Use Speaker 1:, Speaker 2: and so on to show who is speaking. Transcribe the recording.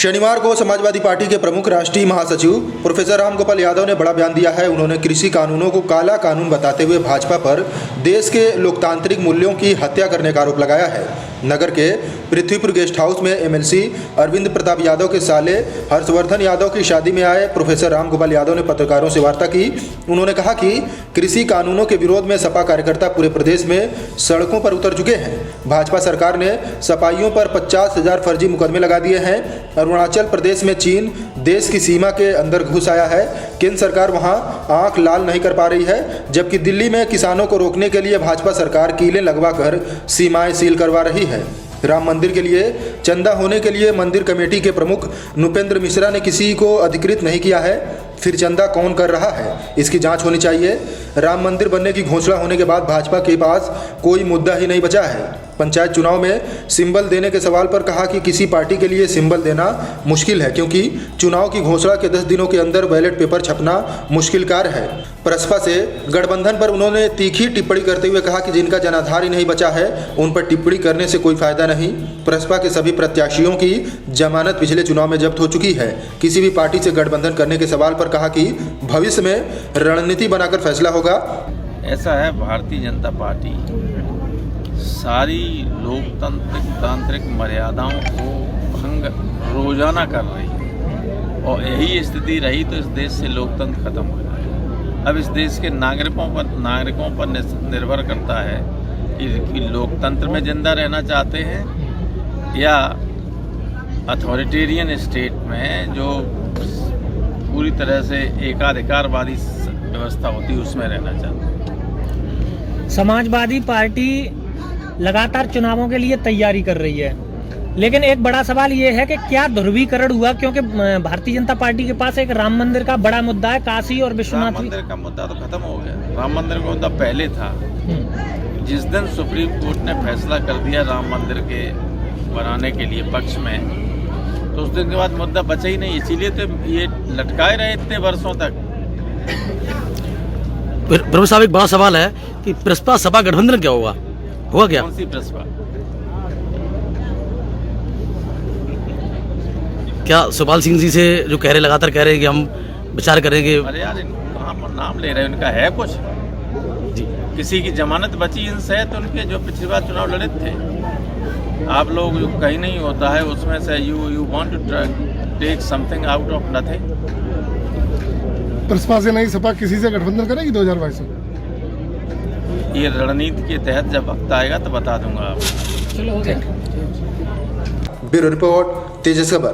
Speaker 1: शनिवार को समाजवादी पार्टी के प्रमुख राष्ट्रीय महासचिव प्रोफेसर रामगोपाल यादव ने बड़ा बयान दिया है। उन्होंने कृषि कानूनों को काला कानून बताते हुए भाजपा पर देश के लोकतांत्रिक मूल्यों की हत्या करने का आरोप लगाया है। नगर के पृथ्वीपुर गेस्ट हाउस में एमएलसी अरविंद प्रताप यादव के साले हर्षवर्धन यादव की शादी में आए प्रोफेसर रामगोपाल यादव ने पत्रकारों से वार्ता की। उन्होंने कहा कि कृषि कानूनों के विरोध में सपा कार्यकर्ता पूरे प्रदेश में सड़कों पर उतर चुके हैं। भाजपा सरकार ने सपाइयों पर 50,000 फर्जी मुकदमे लगा दिए हैं। अरुणाचल प्रदेश में चीन देश की सीमा के अंदर घुस आया है। केंद्र सरकार वहां आंख लाल नहीं कर पा रही है, जबकि दिल्ली में किसानों को रोकने के लिए भाजपा सरकार कीलें लगवाकर सीमाएं सील करवा रही है। राम मंदिर के लिए चंदा होने के लिए मंदिर कमेटी के प्रमुख नुपेंद्र मिश्रा ने किसी को अधिकृत नहीं किया है। फिर चंदा कौन कर रहा है, इसकी जांच होनी चाहिए। राम मंदिर बनने की घोषणा होने के बाद भाजपा के पास कोई मुद्दा ही नहीं बचा है। पंचायत चुनाव में सिंबल देने के सवाल पर कहा कि किसी पार्टी के लिए सिंबल देना मुश्किल है, क्योंकि चुनाव की घोषणा के 10 दिनों के अंदर बैलेट पेपर छपना मुश्किल कार्य है। प्रसपा से गठबंधन पर उन्होंने तीखी टिप्पणी करते हुए कहा कि जिनका जनाधार ही नहीं बचा है उन पर टिप्पणी करने से कोई फायदा नहीं। प्रसपा के सभी प्रत्याशियों की जमानत पिछले चुनाव में जब्त हो चुकी है। किसी भी पार्टी से गठबंधन करने के सवाल पर कहा कि भविष्य में रणनीति बनाकर फैसला होगा।
Speaker 2: ऐसा है, भारतीय जनता पार्टी सारी लोकतांत्रिक मर्यादाओं को भंग रोजाना कर रही है और यही स्थिति रही तो इस देश से लोकतंत्र खत्म हो जाएगा। अब इस देश के नागरिकों पर निर्भर करता है कि लोकतंत्र में जिंदा रहना चाहते हैं या अथॉरिटेरियन स्टेट में जो पूरी तरह से एकाधिकारवादी व्यवस्था होती है उसमें रहना चाहते हैं।
Speaker 3: समाजवादी पार्टी लगातार चुनावों के लिए तैयारी कर रही है, लेकिन एक बड़ा सवाल ये है कि क्या ध्रुवीकरण हुआ, क्योंकि भारतीय जनता पार्टी के पास एक राम मंदिर का बड़ा मुद्दा है। काशी और विश्वनाथ
Speaker 2: राम मंदिर का मुद्दा तो खत्म हो गया। राम मंदिर का मुद्दा पहले था। जिस दिन सुप्रीम कोर्ट ने फैसला कर दिया राम मंदिर के बनाने के लिए पक्ष में, तो उस दिन के बाद मुद्दा बचा ही नहीं। इसीलिए तो ये लटकाए रहे इतने वर्षों तक।
Speaker 4: प्रभु साहब, एक बड़ा सवाल है कि प्रसपा सपा गठबंधन क्या हुआ क्या?
Speaker 2: कौन सी प्रसपा?
Speaker 4: क्या सुपाल सिंह जी से जो कह रहे लगातार कह रहे हैं कि हम विचार करेंगे।
Speaker 2: अरे यार, नाम ले रहे हैं, उनका है कुछ जी? किसी की जमानत बची इनसे तो उनके जो पिछली बार चुनाव लड़े थे। आप लोग कहीं नहीं होता है उसमें से you want to take something out of nothing.
Speaker 5: Praspa से नहीं सपा किसी से गठबंधन करेगी 2022 में?
Speaker 2: ये रणनीति के तहत जब वक्त आएगा तो बता दूंगा आपको।
Speaker 3: चलो, हो गया।
Speaker 1: ब्यूरो रिपोर्ट, तेजस खबर।